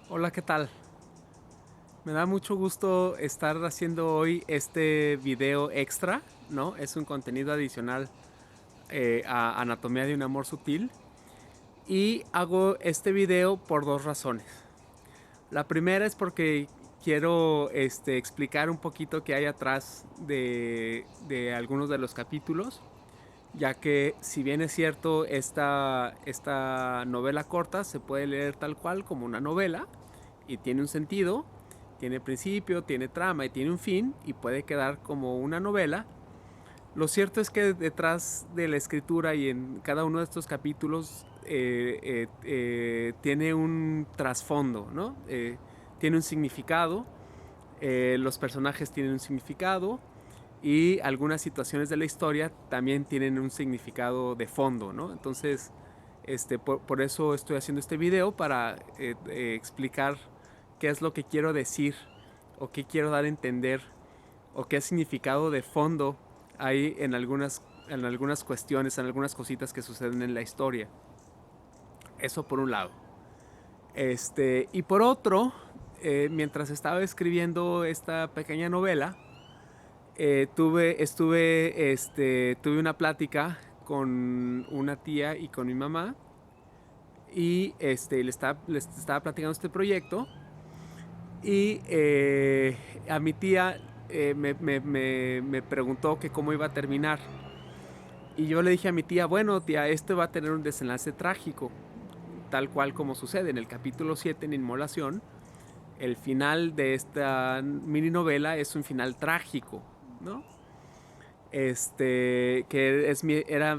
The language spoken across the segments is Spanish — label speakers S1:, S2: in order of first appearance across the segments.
S1: Hola, ¿qué tal? Me da mucho gusto estar haciendo hoy este video extra, ¿no? Es un contenido adicional a Anatomía de un amor sutil. Y hago este video por dos razones. La primera es porque quiero explicar un poquito qué hay atrás de algunos de los capítulos, ya que si bien es cierto, esta novela corta se puede leer tal cual como una novela y tiene un sentido, tiene principio, tiene trama y tiene un fin y puede quedar como una novela. Lo cierto es que detrás de la escritura y en cada uno de estos capítulos tiene un trasfondo, ¿no? Tiene un significado, los personajes tienen un significado y algunas situaciones de la historia también tienen un significado de fondo, ¿no? Entonces, por eso estoy haciendo este video para explicar qué es lo que quiero decir o qué quiero dar a entender o qué significado de fondo hay en algunas cuestiones, en algunas cositas que suceden en la historia. Eso por un lado. Y por otro, mientras estaba escribiendo esta pequeña novela, tuve una plática con una tía y con mi mamá y les estaba platicando este proyecto y a mi tía me preguntó que cómo iba a terminar y yo le dije a mi tía, bueno tía, esto va a tener un desenlace trágico, tal cual como sucede en el capítulo 7 en Inmolación. El final de esta mini novela es un final trágico, ¿no? Que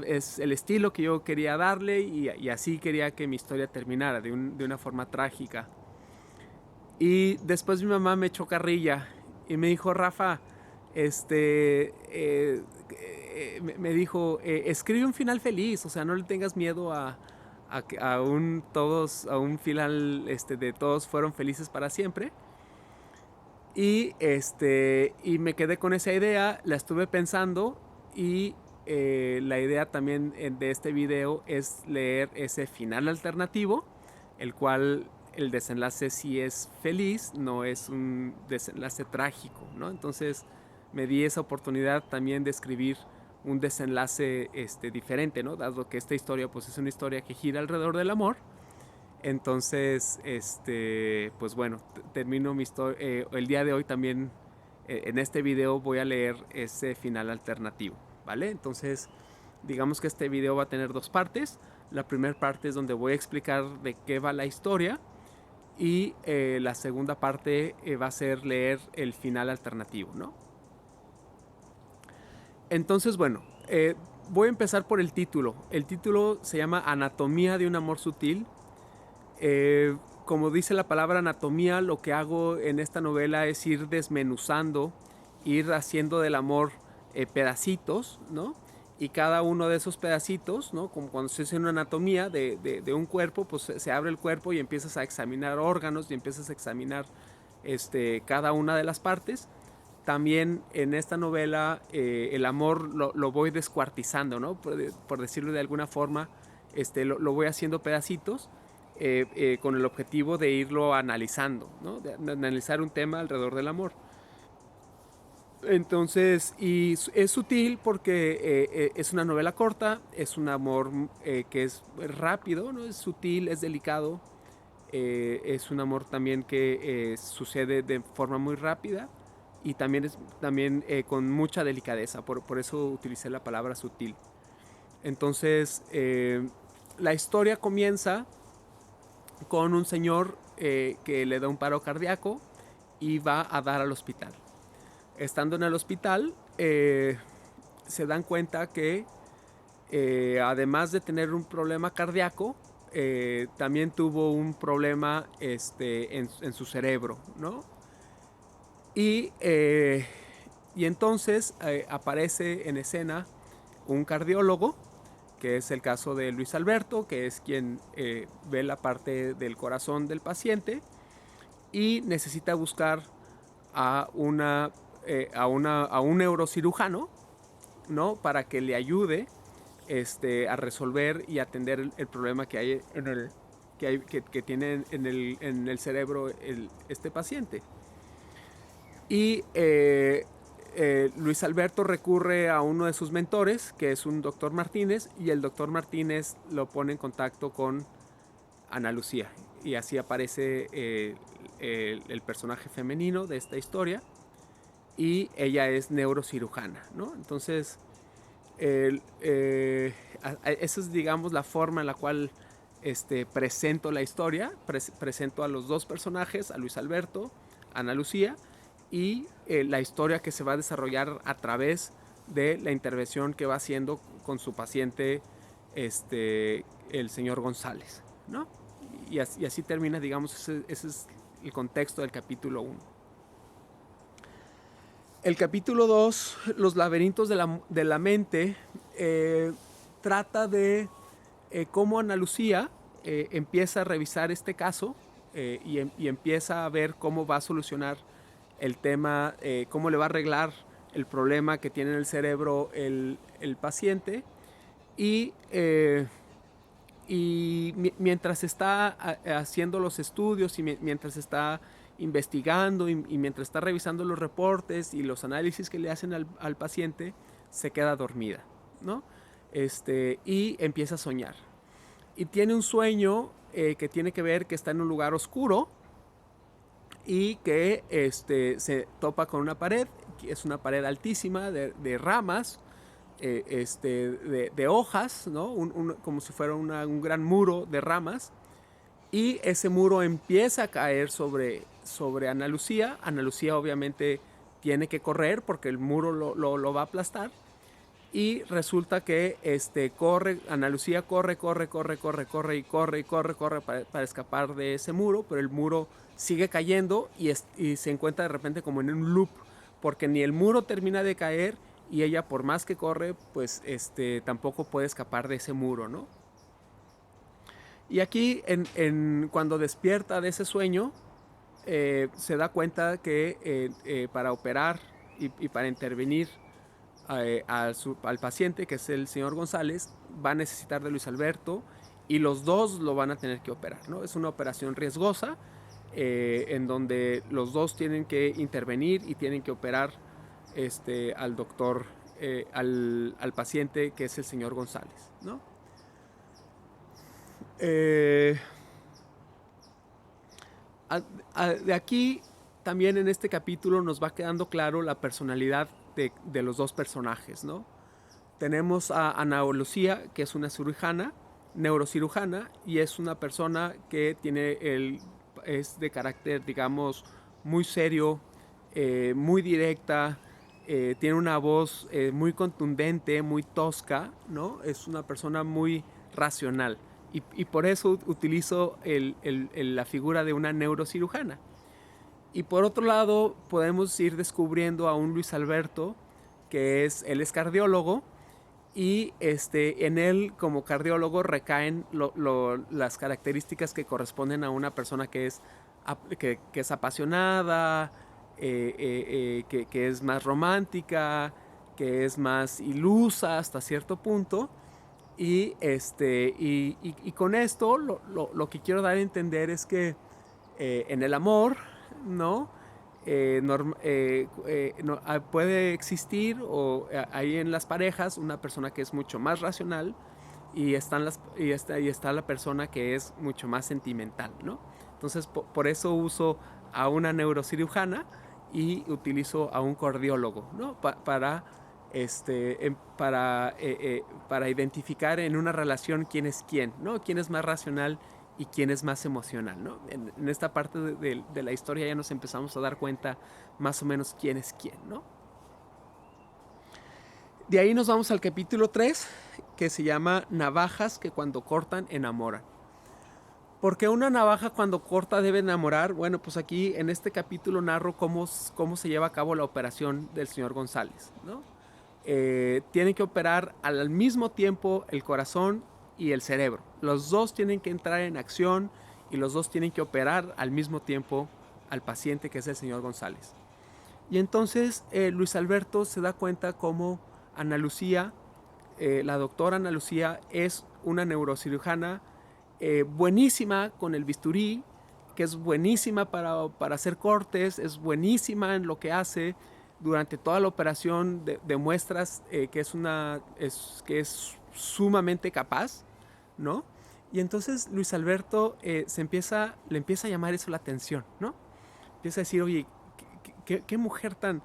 S1: es el estilo que yo quería darle y así quería que mi historia terminara, de una forma trágica. Y después mi mamá me echó carrilla y me dijo, Rafa, me dijo, escribe un final feliz, o sea, no le tengas miedo a un final de todos fueron felices para siempre. Y me quedé con esa idea, la estuve pensando y la idea también de este video es leer ese final alternativo, el cual el desenlace sí es feliz, no es un desenlace trágico, ¿no? Entonces me di esa oportunidad también de escribir un desenlace diferente, ¿no? Dado que esta historia pues es una historia que gira alrededor del amor. Entonces, pues bueno, termino mi historia. El día de hoy también, en este video, voy a leer ese final alternativo, ¿vale? Entonces, digamos que este video va a tener dos partes. La primera parte es donde voy a explicar de qué va la historia. Y la segunda parte va a ser leer el final alternativo, ¿no? Entonces, bueno, voy a empezar por el título. El título se llama Anatomía de un amor sutil. Como dice la palabra anatomía, lo que hago en esta novela es ir desmenuzando, ir haciendo del amor pedacitos, ¿no? Y cada uno de esos pedacitos, ¿no? Como cuando se hace una anatomía de un cuerpo, pues se abre el cuerpo y empiezas a examinar órganos y empiezas a examinar cada una de las partes. También en esta novela el amor lo voy descuartizando, ¿no? Por decirlo de alguna forma, lo voy haciendo pedacitos con el objetivo de irlo analizando, ¿no? De analizar un tema alrededor del amor. Entonces, y es sutil porque es una novela corta, es un amor que es rápido, ¿no? Es sutil, es delicado, es un amor también que sucede de forma muy rápida y también es también con mucha delicadeza, por eso utilicé la palabra sutil. Entonces, la historia comienza con un señor que le da un paro cardíaco y va a dar al hospital. Estando en el hospital, se dan cuenta que además de tener un problema cardíaco, también tuvo un problema en su cerebro, ¿no? Y, y entonces aparece en escena un cardiólogo, que es el caso de Luis Alberto, que es quien ve la parte del corazón del paciente y necesita buscar a, a un neurocirujano, ¿no? Para que le ayude a resolver y atender el problema que hay que tiene en el cerebro este paciente. Y Luis Alberto recurre a uno de sus mentores, que es un doctor Martínez, y el doctor Martínez lo pone en contacto con Ana Lucía. Y así aparece el personaje femenino de esta historia, y ella es neurocirujana, ¿no? Entonces, esa es, digamos, la forma en la cual presento la historia. Presento a los dos personajes, a Luis Alberto, a Ana Lucía, y la historia que se va a desarrollar a través de la intervención que va haciendo con su paciente, el señor González, ¿no? Y así termina, digamos, ese es el contexto del capítulo 1. El capítulo 2, Los laberintos de la mente, trata de cómo Ana Lucía empieza a revisar este caso y empieza a ver cómo va a solucionar el tema, cómo le va a arreglar el problema que tiene en el cerebro el paciente. Y mientras está haciendo los estudios y mientras está investigando y mientras está revisando los reportes y los análisis que le hacen al paciente, se queda dormida, ¿no? Y empieza a soñar. Y tiene un sueño que tiene que ver que está en un lugar oscuro y que se topa con una pared, que es una pared altísima de ramas, de hojas, ¿no? Como si fuera un gran muro de ramas, y ese muro empieza a caer sobre Ana Lucía. Ana Lucía obviamente tiene que correr porque el muro lo va a aplastar, y resulta que Ana Lucía corre para escapar de ese muro, pero el muro sigue cayendo y se encuentra de repente como en un loop, porque ni el muro termina de caer y ella, por más que corre, pues tampoco puede escapar de ese muro, ¿no? Y aquí, cuando despierta de ese sueño, se da cuenta que para operar y para intervenir al paciente, que es el señor González, va a necesitar de Luis Alberto, y los dos lo van a tener que operar, ¿no? Es una operación riesgosa, en donde los dos tienen que intervenir y tienen que operar al doctor, al paciente, que es el señor González, ¿no? De aquí también en este capítulo nos va quedando claro la personalidad de los dos personajes, ¿no? Tenemos a Ana Lucía, que es una neurocirujana, y es una persona que es de carácter, digamos, muy serio, muy directa, tiene una voz muy contundente, muy tosca, ¿no? Es una persona muy racional, y por eso utilizo la figura de una neurocirujana. Y por otro lado, podemos ir descubriendo a un Luis Alberto, que él es cardiólogo, y en él, como cardiólogo, recaen las características que corresponden a una persona que es apasionada, que es más romántica, que es más ilusa hasta cierto punto. Y con esto lo que quiero dar a entender es que en el amor, ¿no? Puede existir ahí en las parejas una persona que es mucho más racional, y está la persona que es mucho más sentimental, ¿no? Entonces por eso uso a una neurocirujana y utilizo a un cardiólogo, ¿no? Para identificar en una relación quién es quién, ¿no? Quién es más racional y quién es más emocional, ¿no? En esta parte de la historia ya nos empezamos a dar cuenta más o menos quién es quién, ¿no? De ahí nos vamos al capítulo 3, que se llama Navajas que cuando cortan enamoran. ¿Por qué una navaja cuando corta debe enamorar? Bueno, pues aquí en este capítulo narro cómo se lleva a cabo la operación del señor González, ¿no? Tienen que operar al mismo tiempo el corazón y el cerebro. Los dos tienen que entrar en acción y los dos tienen que operar al mismo tiempo al paciente, que es el señor González. Y entonces Luis Alberto se da cuenta cómo Ana Lucía, la doctora Ana Lucía, es una neurocirujana buenísima con el bisturí, que es buenísima para hacer cortes, es buenísima en lo que hace. Durante toda la operación demuestras que es sumamente capaz, ¿no? Y entonces Luis Alberto le empieza a llamar eso la atención, ¿no? Empieza a decir, oye, qué mujer tan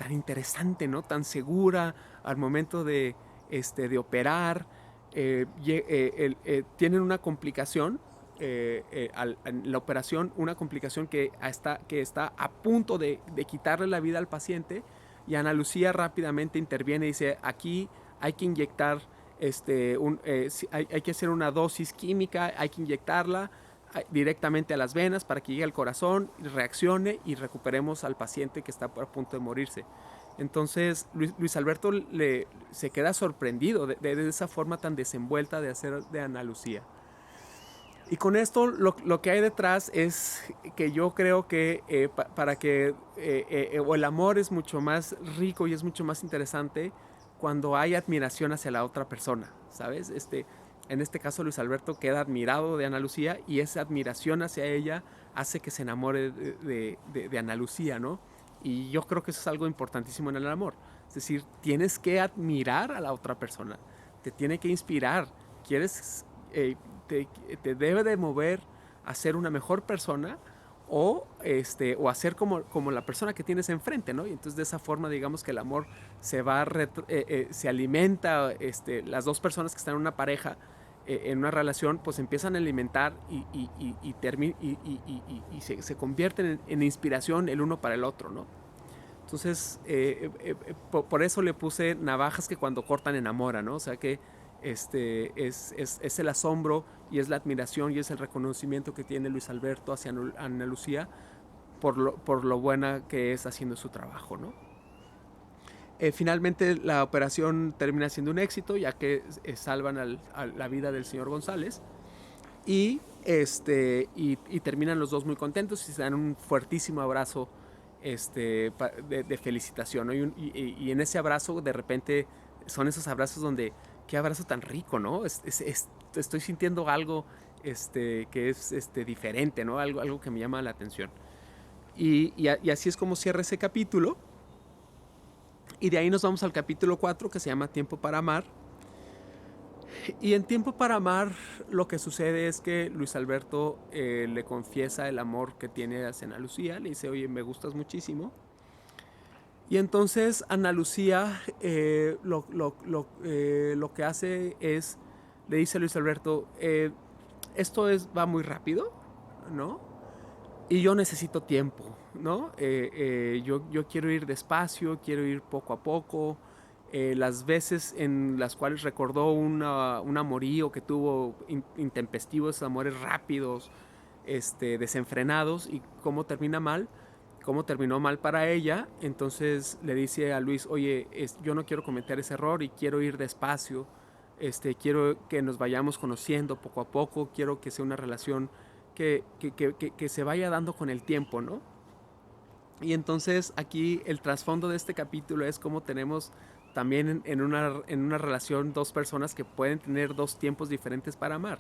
S1: interesante, ¿no? Tan segura al momento de operar. Tienen una complicación, en la operación, una complicación que está a punto de quitarle la vida al paciente, y Ana Lucía rápidamente interviene y dice, aquí hay que inyectar, hay que hacer una dosis química, hay que inyectarla directamente a las venas para que llegue al corazón, reaccione y recuperemos al paciente que está a punto de morirse. Entonces Luis Alberto se queda sorprendido de esa forma tan desenvuelta de hacer de Ana Lucía. Y con esto lo que hay detrás es que yo creo que para que o el amor es mucho más rico y es mucho más interesante cuando hay admiración hacia la otra persona, ¿sabes? En este caso Luis Alberto queda admirado de Ana Lucía, y esa admiración hacia ella hace que se enamore de Ana Lucía, ¿no? Y yo creo que eso es algo importantísimo en el amor. Es decir, tienes que admirar a la otra persona, te tiene que inspirar, quieres, te debe de mover a ser una mejor persona, o a ser como la persona que tienes enfrente, ¿no? Y entonces de esa forma, digamos que el amor se alimenta, las dos personas que están en una pareja, en una relación, pues empiezan a alimentar y se convierten en inspiración el uno para el otro, ¿no? Entonces, por eso le puse navajas que cuando cortan enamoran, ¿no? O sea que es el asombro y es la admiración y es el reconocimiento que tiene Luis Alberto hacia Ana Lucía por lo buena que es haciendo su trabajo, ¿no? Finalmente la operación termina siendo un éxito, ya que salvan a la vida del señor González, y terminan los dos muy contentos y se dan un fuertísimo abrazo, de felicitación, ¿no? Y en ese abrazo de repente son esos abrazos donde, qué abrazo tan rico, ¿no? Estoy sintiendo algo, que es, diferente, ¿no? Algo que me llama la atención. Y así es como cierra ese capítulo. Y de ahí nos vamos al capítulo 4, que se llama Tiempo para Amar. Y en Tiempo para Amar lo que sucede es que Luis Alberto le confiesa el amor que tiene hacia Ana Lucía. Le dice, oye, me gustas muchísimo. Y entonces Ana Lucía lo que hace es, le dice a Luis Alberto, va muy rápido, ¿no? Y yo necesito tiempo, ¿no? Yo quiero ir despacio, quiero ir poco a poco. Las veces en las cuales recordó un amorío que tuvo intempestivos, amores rápidos, desenfrenados, y cómo terminó mal para ella. Entonces le dice a Luis, oye, yo no quiero cometer ese error y quiero ir despacio, quiero que nos vayamos conociendo poco a poco, quiero que sea una relación que se vaya dando con el tiempo, ¿no? Y entonces aquí el trasfondo de este capítulo es cómo tenemos también en una relación dos personas que pueden tener dos tiempos diferentes para amar.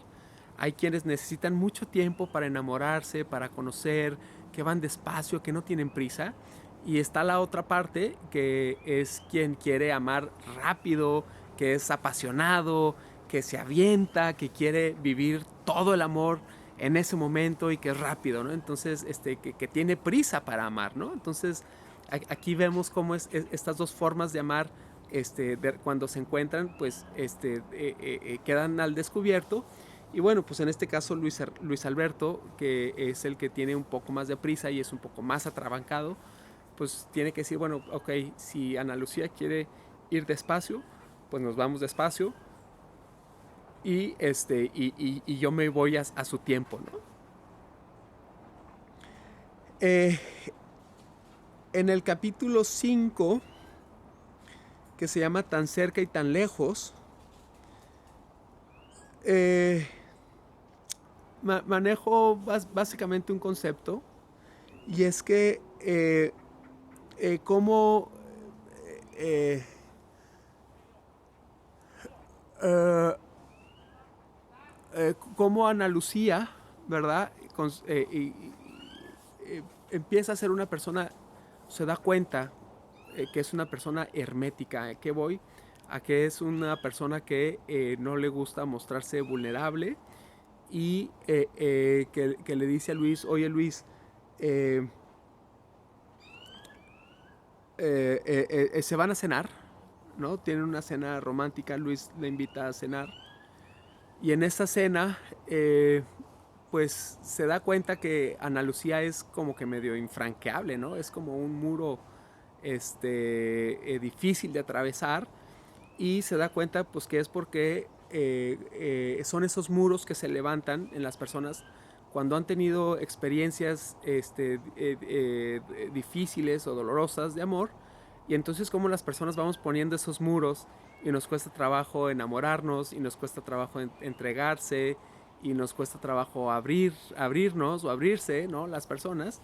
S1: Hay quienes necesitan mucho tiempo para enamorarse, para conocer, que van despacio, que no tienen prisa. Y está la otra parte, que es quien quiere amar rápido, que es apasionado, que se avienta, que quiere vivir todo el amor en ese momento y que es rápido, ¿no? Entonces, que tiene prisa para amar, ¿no? Entonces, aquí vemos cómo estas dos formas de amar, cuando se encuentran, pues, quedan al descubierto. Y bueno, pues en este caso Luis Alberto, que es el que tiene un poco más de prisa y es un poco más atrabancado, pues tiene que decir, bueno, ok, si Ana Lucía quiere ir despacio, pues nos vamos despacio, y yo me voy a su tiempo, ¿no? Eh, en el capítulo 5, que se llama Tan cerca y tan lejos, manejo básicamente un concepto, y es que cómo eh, cómo Ana Lucía, ¿verdad? Empieza a ser una persona, se da cuenta que es una persona hermética. ¿A qué voy? A que es una persona que no le gusta mostrarse vulnerable y que le dice a Luis, oye Luis, eh, se van a cenar, ¿no? Tienen una cena romántica, Luis le invita a cenar y en esa cena pues se da cuenta que Ana Lucía es como que medio infranqueable, ¿no? Es como un muro difícil de atravesar y se da cuenta pues que es porque son esos muros que se levantan en las personas cuando han tenido experiencias difíciles o dolorosas de amor, y entonces como las personas vamos poniendo esos muros y nos cuesta trabajo enamorarnos y nos cuesta trabajo entregarse y nos cuesta trabajo abrirnos o abrirse, ¿no? Las personas.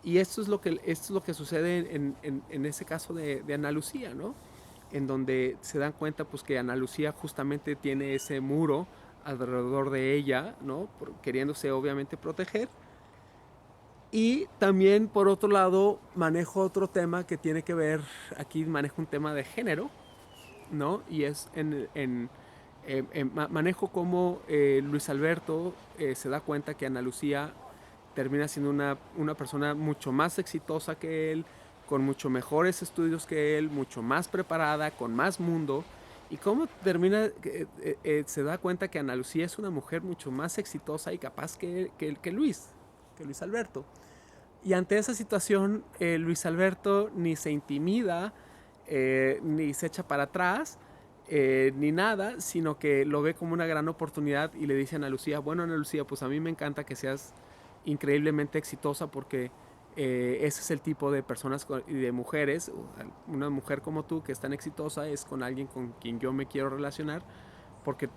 S1: Y esto es lo que sucede en ese caso de Ana Lucía, ¿no? En donde se dan cuenta pues que Ana Lucía justamente tiene ese muro alrededor de ella, ¿no? Queriéndose obviamente proteger. Y también por otro lado manejo otro tema que tiene que ver, aquí manejo un tema de género, ¿no? Y es manejo cómo Luis Alberto se da cuenta que Ana Lucía termina siendo una persona mucho más exitosa que él, con mucho mejores estudios que él, mucho más preparada, con más mundo. Y cómo termina, se da cuenta que Ana Lucía es una mujer mucho más exitosa y capaz que Luis Alberto. Y ante esa situación, Luis Alberto ni se intimida, ni se echa para atrás, ni nada, sino que lo ve como una gran oportunidad y le dice a Ana Lucía, bueno Ana Lucía, pues a mí me encanta que seas increíblemente exitosa porque ese es el tipo de personas y de mujeres, una mujer como tú que es tan exitosa es con alguien con quien yo me quiero relacionar, porque,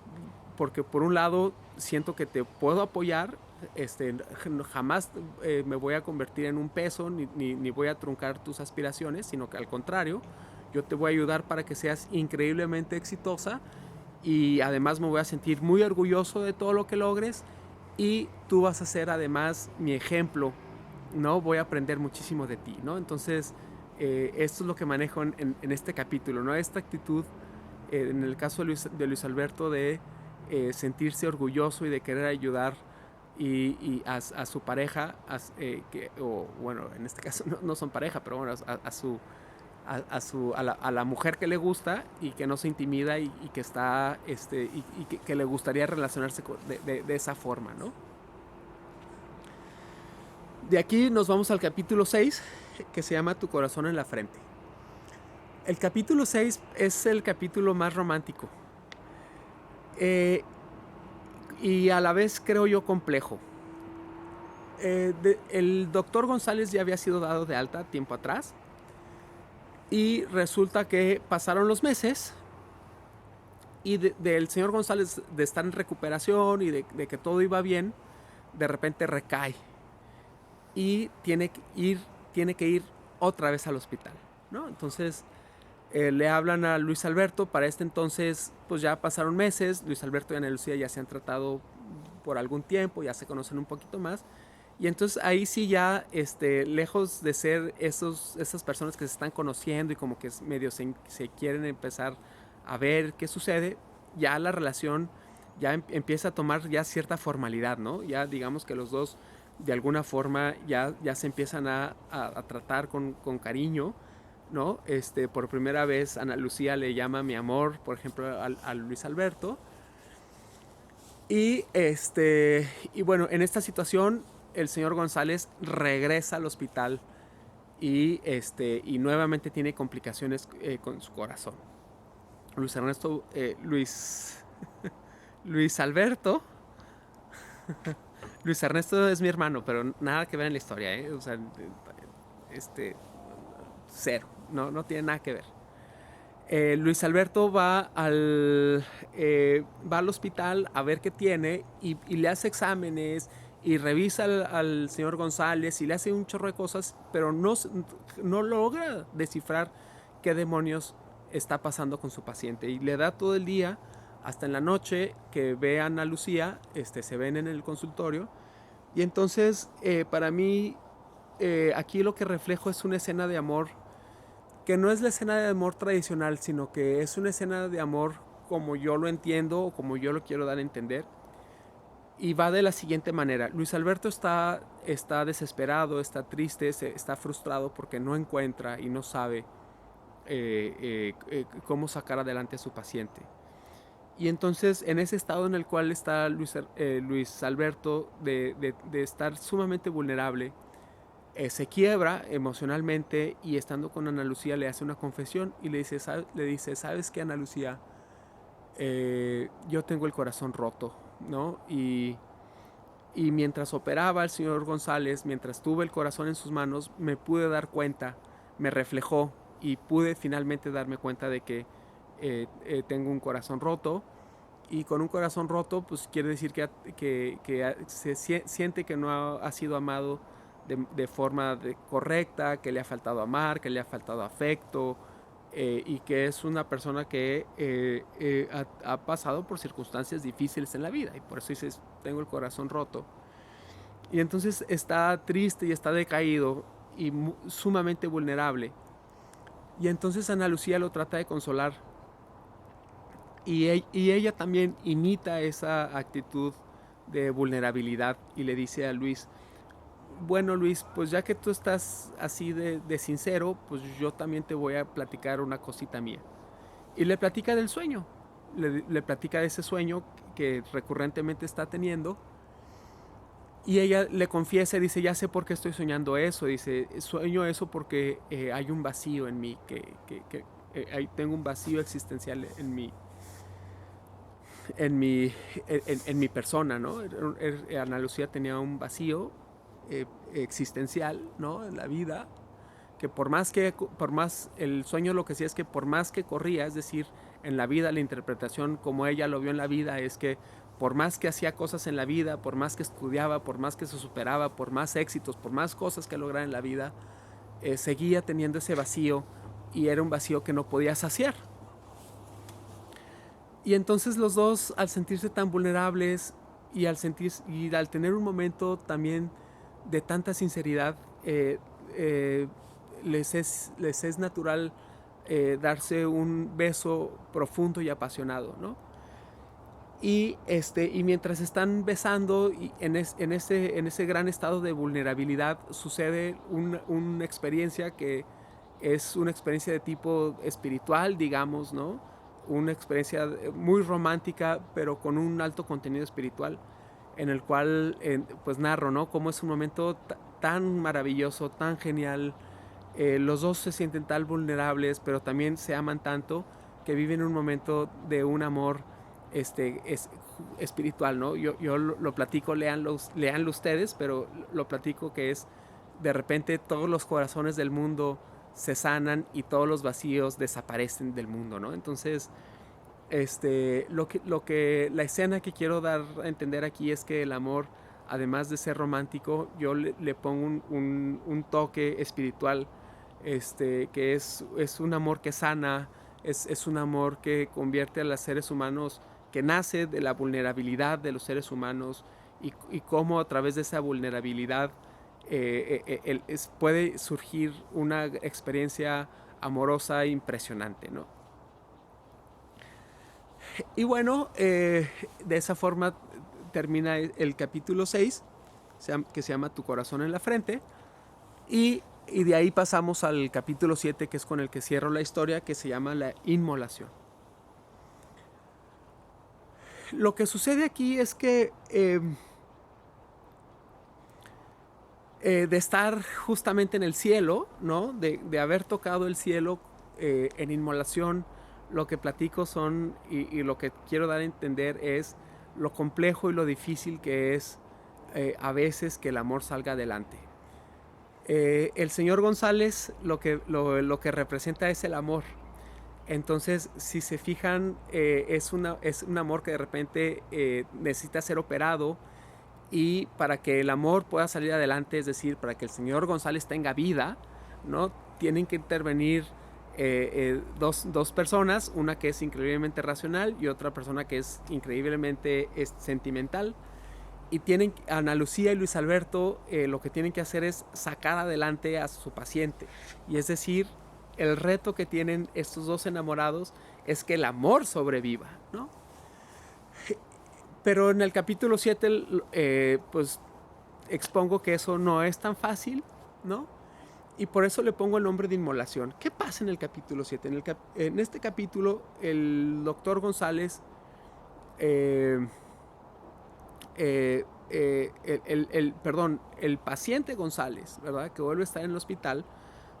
S1: porque por un lado siento que te puedo apoyar, jamás me voy a convertir en un peso ni voy a truncar tus aspiraciones, sino que al contrario, yo te voy a ayudar para que seas increíblemente exitosa y además me voy a sentir muy orgulloso de todo lo que logres y tú vas a ser además mi ejemplo, ¿no? Voy a aprender muchísimo de ti, ¿no? Entonces, esto es lo que manejo en este capítulo, ¿no? Esta actitud, en el caso de Luis Alberto, de sentirse orgulloso y de querer ayudar y a su pareja, o bueno, en este caso no son pareja, pero bueno, a la mujer que le gusta y que no se intimida y que está que le gustaría relacionarse de esa forma, ¿no? De aquí nos vamos al capítulo 6, que se llama Tu corazón en la frente. El capítulo 6 es el capítulo más romántico y a la vez creo yo complejo. El doctor González ya había sido dado de alta tiempo atrás y resulta que pasaron los meses y del señor González de estar en recuperación y de que todo iba bien, de repente recae y tiene que ir otra vez al hospital, ¿no? Entonces le hablan a Luis Alberto. Para este entonces pues ya pasaron meses, Luis Alberto y Ana Lucía ya se han tratado por algún tiempo, ya se conocen un poquito más. Y entonces ahí sí ya, lejos de ser esas personas que se están conociendo y como que medio se quieren empezar a ver qué sucede, ya la relación ya empieza a tomar ya cierta formalidad, ¿no? Ya digamos que los dos de alguna forma ya se empiezan a tratar con cariño, ¿no? Por primera vez Ana Lucía le llama mi amor, por ejemplo, a Luis Alberto. Y bueno, en esta situación el señor González regresa al hospital y nuevamente tiene complicaciones con su corazón. Luis Ernesto, Luis Alberto, Luis Ernesto es mi hermano, pero nada que ver en la historia, ¿eh? O sea, cero, no tiene nada que ver. Luis Alberto va al hospital a ver qué tiene y le hace exámenes y revisa al señor González y le hace un chorro de cosas, pero no logra descifrar qué demonios está pasando con su paciente y le da todo el día hasta en la noche que ve a Ana Lucía, se ven en el consultorio. Y entonces, para mí, aquí lo que reflejo es una escena de amor que no es la escena de amor tradicional, sino que es una escena de amor como yo lo entiendo o como yo lo quiero dar a entender. Y va de la siguiente manera. Luis Alberto está desesperado, está triste, está frustrado porque no encuentra y no sabe cómo sacar adelante a su paciente. Y entonces, en ese estado en el cual está Luis Alberto, de estar sumamente vulnerable, se quiebra emocionalmente, y estando con Ana Lucía le hace una confesión y le dice, ¿sabes qué, Ana Lucía? Yo tengo el corazón roto, ¿no? Y mientras operaba el señor González, mientras tuve el corazón en sus manos, me pude dar cuenta, me reflejó y pude finalmente darme cuenta de que tengo un corazón roto. Y con un corazón roto, pues quiere decir que se siente que no ha sido amado de forma correcta, que le ha faltado amar, que le ha faltado afecto, y que es una persona que ha pasado por circunstancias difíciles en la vida, y por eso dices, tengo el corazón roto. Y entonces está triste y está decaído y sumamente vulnerable. Y entonces Ana Lucía lo trata de consolar. Y ella también imita esa actitud de vulnerabilidad y le dice a Luis, bueno, Luis, pues ya que tú estás así de sincero, pues yo también te voy a platicar una cosita mía. Y le platica del sueño, le platica de ese sueño que recurrentemente está teniendo. Y ella le confiesa y dice, ya sé por qué estoy soñando eso. Dice, sueño eso porque hay un vacío en mí, tengo un vacío existencial en mi persona, ¿no? Ana Lucía tenía un vacío existencial, ¿no? En la vida, que por más el sueño lo que sí es que por más que corría, es decir, en la vida la interpretación como ella lo vio en la vida es que por más que hacía cosas en la vida, por más que estudiaba, por más que se superaba, por más éxitos, por más cosas que lograra en la vida, seguía teniendo ese vacío, y era un vacío que no podía saciar. Y entonces los dos, al sentirse tan vulnerables y al tener un momento también de tanta sinceridad, les es natural darse un beso profundo y apasionado, ¿no? Y mientras están besando, y en ese gran estado de vulnerabilidad, sucede una experiencia que es una experiencia de tipo espiritual, digamos, ¿no? Una experiencia muy romántica, pero con un alto contenido espiritual, en el cual pues narro, ¿no? Cómo es un momento tan maravilloso, tan genial. Los dos se sienten tan vulnerables, pero también se aman tanto, que viven un momento de un amor es espiritual, ¿no? Yo lo platico, leanlo ustedes, pero lo platico que es, de repente todos los corazones del mundo se sanan y todos los vacíos desaparecen del mundo, ¿no? Entonces, la escena que quiero dar a entender aquí es que el amor, además de ser romántico, yo le pongo un toque espiritual, que es un amor que sana, es un amor que convierte a los seres humanos, que nace de la vulnerabilidad de los seres humanos, y cómo a través de esa vulnerabilidad puede surgir una experiencia amorosa impresionante, ¿no? Y bueno, de esa forma termina el capítulo 6, que se llama Tu corazón en la frente, y de ahí pasamos al capítulo 7, que es con el que cierro la historia, que se llama La inmolación. Lo que sucede aquí es que de estar justamente en el cielo, ¿no? De haber tocado el cielo en inmolación, lo que platico y lo que quiero dar a entender es lo complejo y lo difícil que es a veces que el amor salga adelante. El señor González lo que representa es el amor. Entonces, si se fijan, es un amor que de repente necesita ser operado, y para que el amor pueda salir adelante, es decir, para que el señor González tenga vida, ¿no? Tienen que intervenir dos personas, una que es increíblemente racional y otra persona que es increíblemente sentimental. Y tienen, Ana Lucía y Luis Alberto, lo que tienen que hacer es sacar adelante a su paciente. Y es decir, el reto que tienen estos dos enamorados es que el amor sobreviva, ¿no? Pero en el capítulo 7, pues expongo que eso no es tan fácil, ¿no? Y por eso le pongo el nombre de inmolación. ¿Qué pasa en el capítulo 7? En este capítulo, el doctor González, eh, el paciente González, ¿verdad? Que vuelve a estar en el hospital,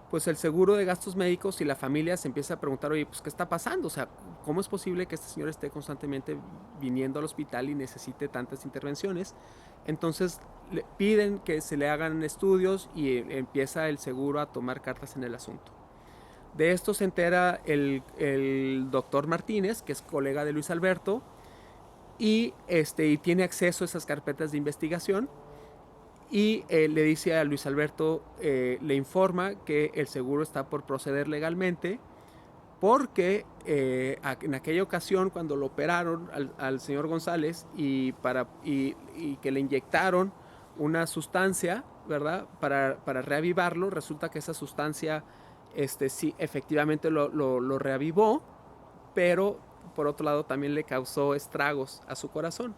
S1: pues el seguro de gastos médicos y la familia se empieza a preguntar, oye, pues ¿qué está pasando? O sea, ¿cómo es posible que este señor esté constantemente viniendo al hospital y necesite tantas intervenciones? Entonces le piden que se le hagan estudios y empieza el seguro a tomar cartas en el asunto. De esto se entera el doctor Martínez, que es colega de Luis Alberto, y tiene acceso a esas carpetas de investigación y le dice a Luis Alberto, le informa que el seguro está por proceder legalmente porque en aquella ocasión cuando lo operaron al señor González y que le inyectaron una sustancia, ¿verdad? Para reavivarlo, resulta que esa sustancia sí efectivamente lo reavivó, pero por otro lado también le causó estragos a su corazón.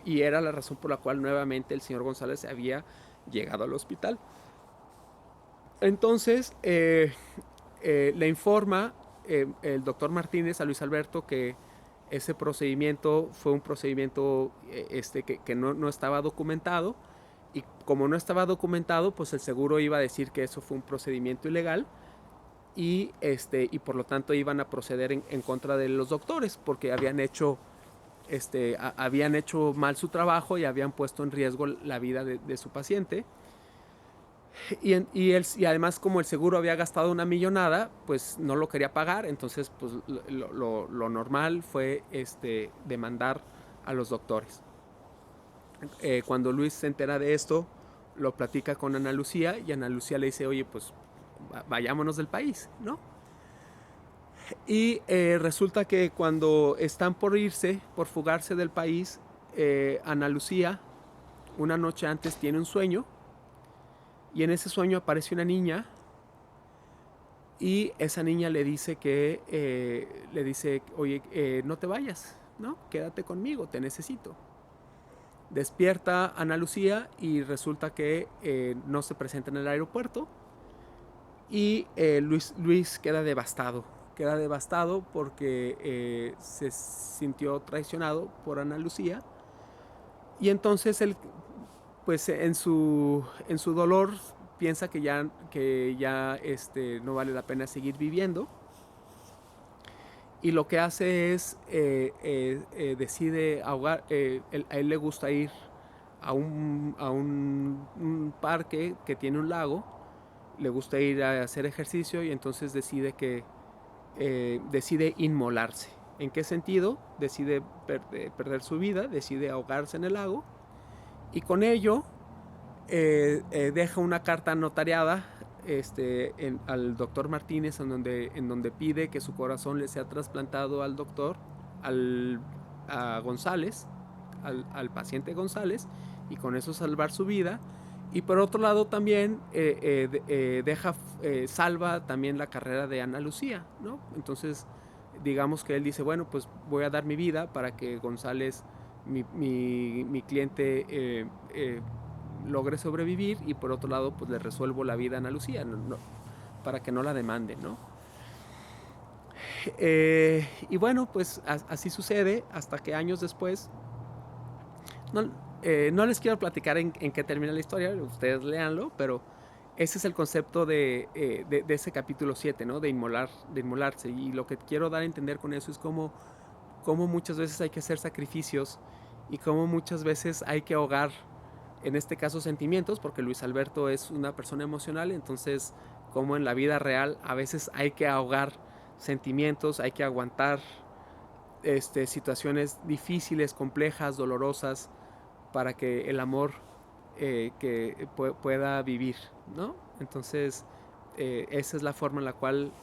S1: Y era la razón por la cual nuevamente el señor González había llegado al hospital. Entonces le informa el doctor Martínez a Luis Alberto que ese procedimiento fue un procedimiento que no estaba documentado, y como no estaba documentado, pues el seguro iba a decir que eso fue un procedimiento ilegal, y por lo tanto iban a proceder en contra de los doctores porque habían hecho mal su trabajo y habían puesto en riesgo la vida de su paciente. Y además, como el seguro había gastado una millonada, pues no lo quería pagar. Entonces pues lo normal fue demandar a los doctores. Cuando Luis se entera de esto, lo platica con Ana Lucía y Ana Lucía le dice, oye, pues vayámonos del país, ¿no? Y resulta que cuando están por irse, por fugarse del país, Ana Lucía una noche antes tiene un sueño, y en ese sueño aparece una niña, y esa niña le dice oye, no te vayas, ¿no? Quédate conmigo, te necesito. Despierta Ana Lucía y resulta que no se presenta en el aeropuerto, y Luis queda devastado porque se sintió traicionado por Ana Lucía, y entonces él, pues en su dolor, piensa que ya no vale la pena seguir viviendo, y lo que hace es decide ahogar. A él le gusta ir a un parque que tiene un lago, le gusta ir a hacer ejercicio, y entonces decide inmolarse. ¿En qué sentido? Decide perder su vida, decide ahogarse en el lago, y con ello deja una carta notariada al doctor Martínez en donde pide que su corazón le sea trasplantado al doctor, a González, al paciente González, y con eso salvar su vida. Y por otro lado también salva también la carrera de Ana Lucía, ¿no? Entonces digamos que él dice, bueno, pues voy a dar mi vida para que González, mi cliente, logre sobrevivir, y por otro lado pues le resuelvo la vida a Ana Lucía, para que no la demande, ¿no? Y bueno, pues así sucede hasta que años después, no les quiero platicar en qué termina la historia, ustedes léanlo, pero ese es el concepto de ese capítulo 7, ¿no? De inmolarse. Y lo que quiero dar a entender con eso es cómo muchas veces hay que hacer sacrificios, y cómo muchas veces hay que ahogar, en este caso, sentimientos, porque Luis Alberto es una persona emocional. Entonces, como en la vida real a veces hay que ahogar sentimientos, hay que aguantar situaciones difíciles, complejas, dolorosas, para que el amor que pueda vivir, ¿no? Entonces esa es la forma en la cual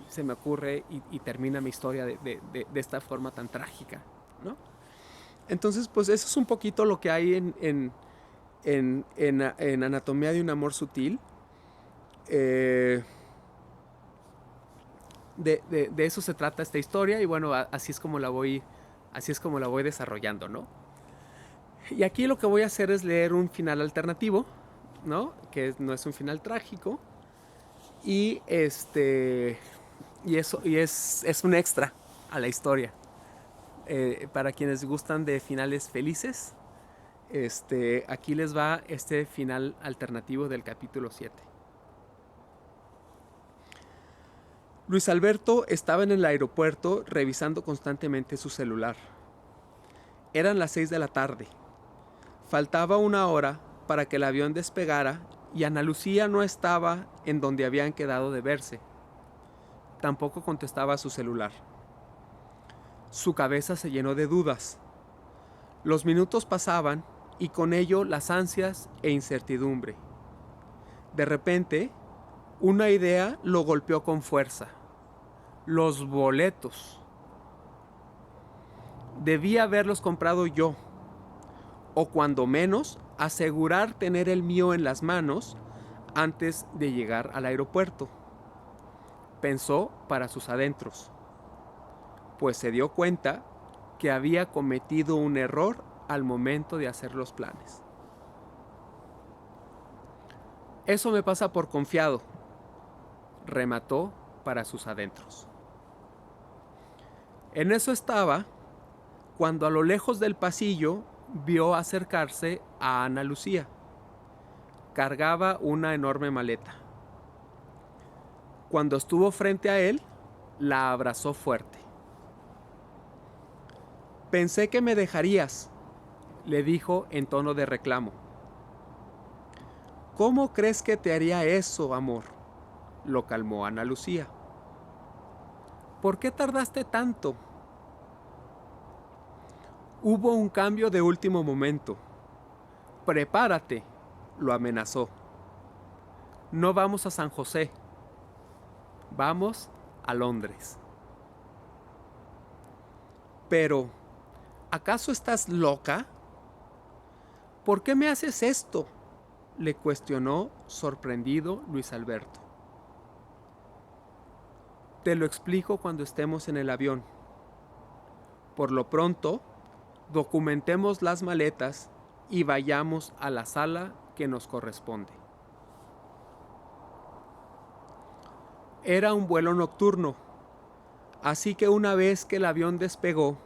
S1: se me ocurre y termina mi historia de esta forma tan trágica, ¿no? Entonces, pues eso es un poquito lo que hay en Anatomía de un amor sutil. De eso se trata esta historia y bueno, así es como la voy desarrollando, ¿no? Y aquí lo que voy a hacer es leer un final alternativo, ¿no? Que no es un final trágico. Y eso es un extra a la historia. Para quienes gustan de finales felices, aquí les va este final alternativo del capítulo 7. Luis Alberto estaba en el aeropuerto revisando constantemente su celular. Eran las 6 de la tarde. Faltaba una hora para que el avión despegara y Ana Lucía no estaba en donde habían quedado de verse. Tampoco contestaba a su celular. Su cabeza se llenó de dudas. Los minutos pasaban y con ello las ansias e incertidumbre. De repente, una idea lo golpeó con fuerza. Los boletos. Debía haberlos comprado yo, o cuando menos asegurar tener el mío en las manos antes de llegar al aeropuerto. Pensó para sus adentros, pues se dio cuenta que había cometido un error al momento de hacer los planes. Eso me pasa por confiado, remató para sus adentros. En eso estaba cuando a lo lejos del pasillo vio acercarse a Ana Lucía. Cargaba una enorme maleta. Cuando estuvo frente a él, la abrazó fuerte. Pensé que me dejarías, le dijo en tono de reclamo. ¿Cómo crees que te haría eso, amor?, lo calmó Ana Lucía. ¿Por qué tardaste tanto? Hubo un cambio de último momento. Prepárate, lo amenazó. No vamos a San José. Vamos a Londres. Pero, ¿acaso estás loca? ¿Por qué me haces esto?, le cuestionó sorprendido Luis Alberto. Te lo explico cuando estemos en el avión. Por lo pronto, documentemos las maletas y vayamos a la sala que nos corresponde. Era un vuelo nocturno, así que una vez que el avión despegó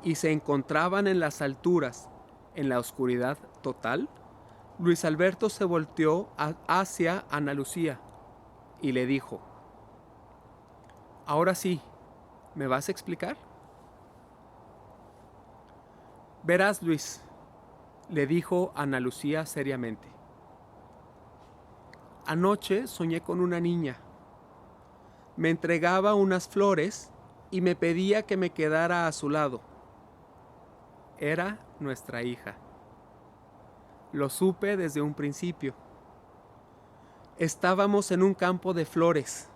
S1: y se encontraban en las alturas, en la oscuridad total, Luis Alberto se volteó hacia Ana Lucía y le dijo: Ahora sí, ¿me vas a explicar? Verás, Luis, le dijo Ana Lucía seriamente. Anoche soñé con una niña. Me entregaba unas flores y me pedía que me quedara a su lado. Era nuestra hija. Lo supe desde un principio. Estábamos en un campo de flores.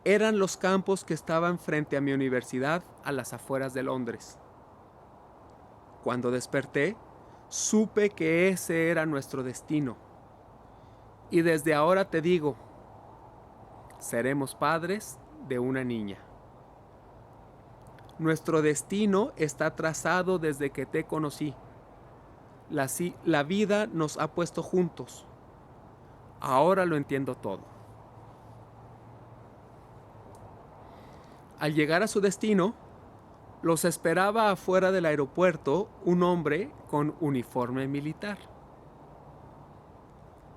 S1: Eran los campos que estaban frente a mi universidad a las afueras de Londres. Cuando desperté, supe que ese era nuestro destino. Y desde ahora te digo, seremos padres de una niña. Nuestro destino está trazado desde que te conocí. La vida nos ha puesto juntos. Ahora lo entiendo todo. Al llegar a su destino, los esperaba afuera del aeropuerto un hombre con uniforme militar.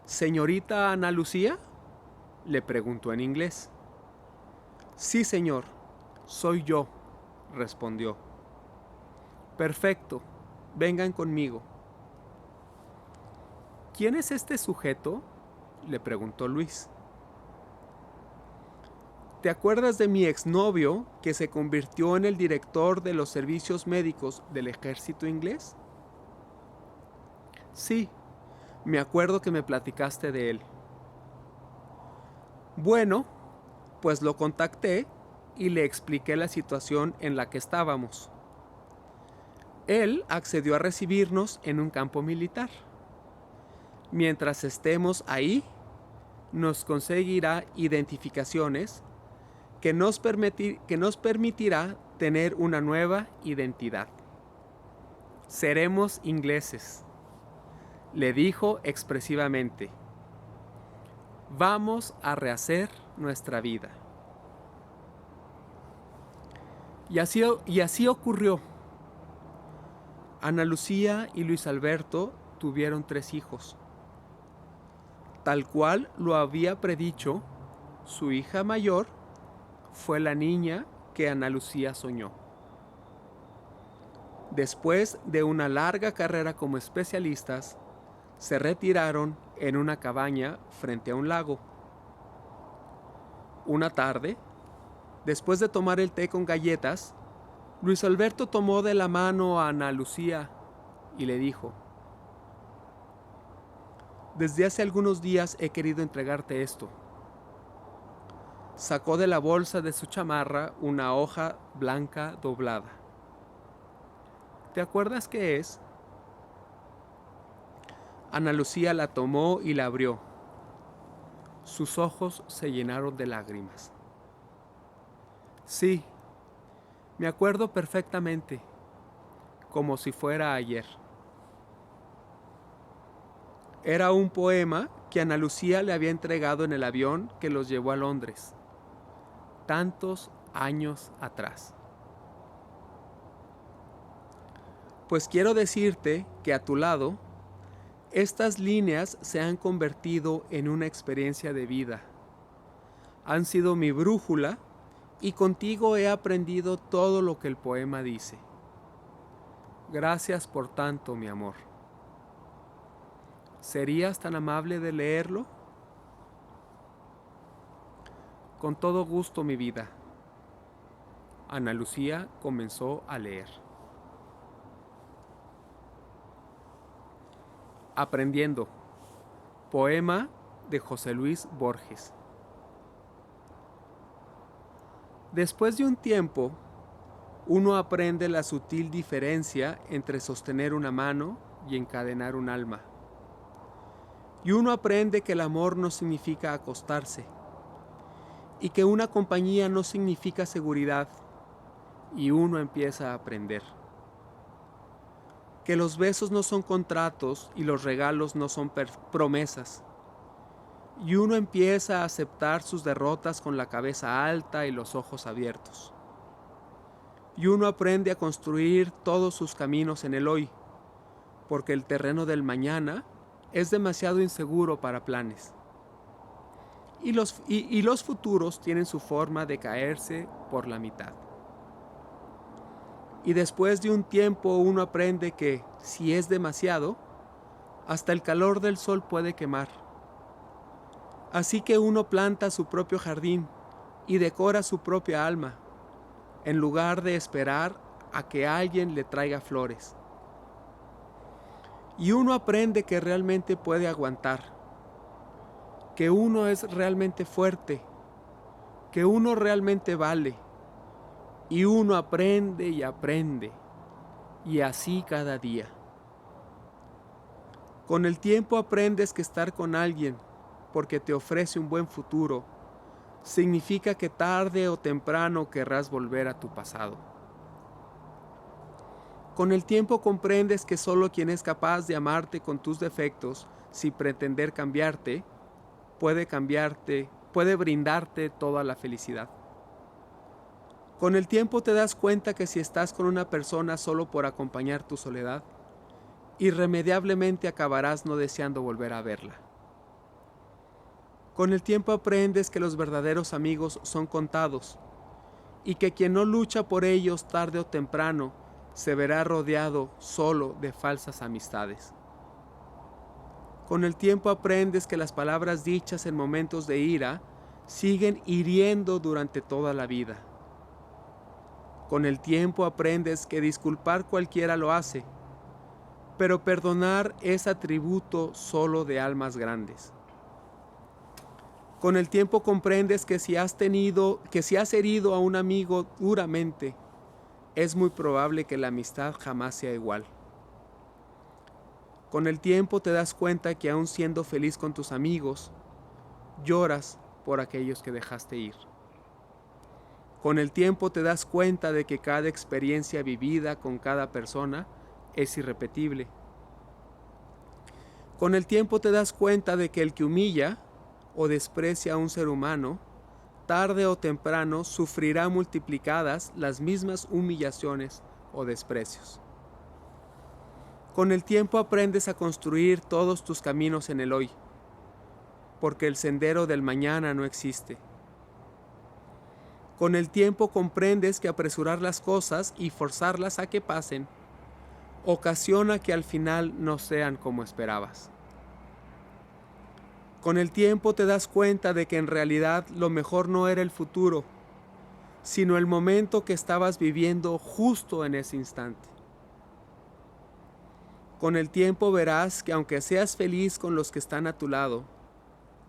S1: ¿Señorita Ana Lucía?, le preguntó en inglés. Sí, señor, soy yo, respondió. Perfecto, vengan conmigo. ¿Quién es este sujeto?, le preguntó Luis. ¿Te acuerdas de mi exnovio que se convirtió en el director de los servicios médicos del ejército inglés? Sí, me acuerdo que me platicaste de él. Bueno, pues lo contacté y le expliqué la situación en la que estábamos. Él accedió a recibirnos en un campo militar. Mientras estemos ahí, nos conseguirá identificaciones que nos permitirá tener una nueva identidad. Seremos ingleses, le dijo expresivamente. Vamos a rehacer nuestra vida. Y así ocurrió. Ana Lucía y Luis Alberto tuvieron 3 hijos. Tal cual lo había predicho, su hija mayor fue la niña que Ana Lucía soñó. Después de una larga carrera como especialistas, se retiraron en una cabaña frente a un lago. Una tarde, después de tomar el té con galletas, Luis Alberto tomó de la mano a Ana Lucía y le dijo: desde hace algunos días he querido entregarte esto. Sacó de la bolsa de su chamarra una hoja blanca doblada. ¿Te acuerdas qué es? Ana Lucía la tomó y la abrió. Sus ojos se llenaron de lágrimas. Sí, me acuerdo perfectamente, como si fuera ayer. Era un poema que Ana Lucía le había entregado en el avión que los llevó a Londres, tantos años atrás. Pues quiero decirte que a tu lado, estas líneas se han convertido en una experiencia de vida. Han sido mi brújula y contigo he aprendido todo lo que el poema dice. Gracias por tanto, mi amor. ¿Serías tan amable de leerlo? Con todo gusto, mi vida. Ana Lucía comenzó a leer. Aprendiendo. Poema de José Luis Borges. Después de un tiempo, uno aprende la sutil diferencia entre sostener una mano y encadenar un alma. Y uno aprende que el amor no significa acostarse, y que una compañía no significa seguridad, y uno empieza a aprender que los besos no son contratos y los regalos no son promesas. Y uno empieza a aceptar sus derrotas con la cabeza alta y los ojos abiertos. Y uno aprende a construir todos sus caminos en el hoy, porque el terreno del mañana es demasiado inseguro para planes. Y los futuros tienen su forma de caerse por la mitad. Y después de un tiempo uno aprende que, si es demasiado, hasta el calor del sol puede quemar. Así que uno planta su propio jardín y decora su propia alma, en lugar de esperar a que alguien le traiga flores. Y uno aprende que realmente puede aguantar, que uno es realmente fuerte, que uno realmente vale. Y uno aprende y aprende, y así cada día. Con el tiempo aprendes que estar con alguien, porque te ofrece un buen futuro, significa que tarde o temprano querrás volver a tu pasado. Con el tiempo comprendes que solo quien es capaz de amarte con tus defectos, sin pretender cambiarte, puede brindarte toda la felicidad. Con el tiempo te das cuenta que si estás con una persona solo por acompañar tu soledad, irremediablemente acabarás no deseando volver a verla. Con el tiempo aprendes que los verdaderos amigos son contados y que quien no lucha por ellos tarde o temprano se verá rodeado solo de falsas amistades. Con el tiempo aprendes que las palabras dichas en momentos de ira siguen hiriendo durante toda la vida. Con el tiempo aprendes que disculpar cualquiera lo hace, pero perdonar es atributo solo de almas grandes. Con el tiempo comprendes que si has herido a un amigo duramente, es muy probable que la amistad jamás sea igual. Con el tiempo te das cuenta que aun siendo feliz con tus amigos, lloras por aquellos que dejaste ir. Con el tiempo te das cuenta de que cada experiencia vivida con cada persona es irrepetible. Con el tiempo te das cuenta de que el que humilla o desprecia a un ser humano, tarde o temprano sufrirá multiplicadas las mismas humillaciones o desprecios. Con el tiempo aprendes a construir todos tus caminos en el hoy, porque el sendero del mañana no existe. Con el tiempo comprendes que apresurar las cosas y forzarlas a que pasen ocasiona que al final no sean como esperabas. Con el tiempo te das cuenta de que en realidad lo mejor no era el futuro, sino el momento que estabas viviendo justo en ese instante. Con el tiempo verás que aunque seas feliz con los que están a tu lado,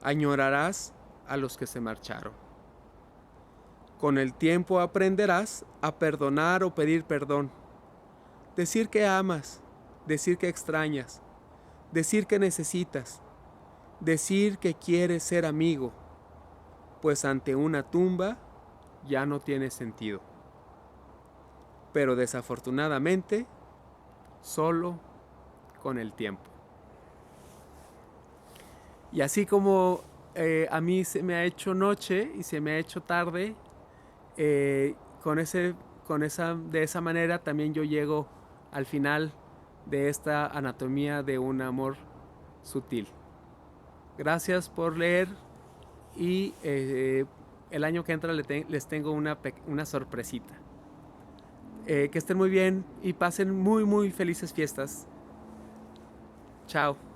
S1: añorarás a los que se marcharon. Con el tiempo aprenderás a perdonar o pedir perdón, decir que amas, decir que extrañas, decir que necesitas, decir que quieres ser amigo, pues ante una tumba ya no tiene sentido. Pero desafortunadamente, solo con el tiempo. Y así como a mí se me ha hecho noche y se me ha hecho tarde, de esa manera también yo llego al final de esta anatomía de un amor sutil. Gracias por leer y el año que entra les tengo una sorpresita. Que estén muy bien y pasen muy felices fiestas. Chao.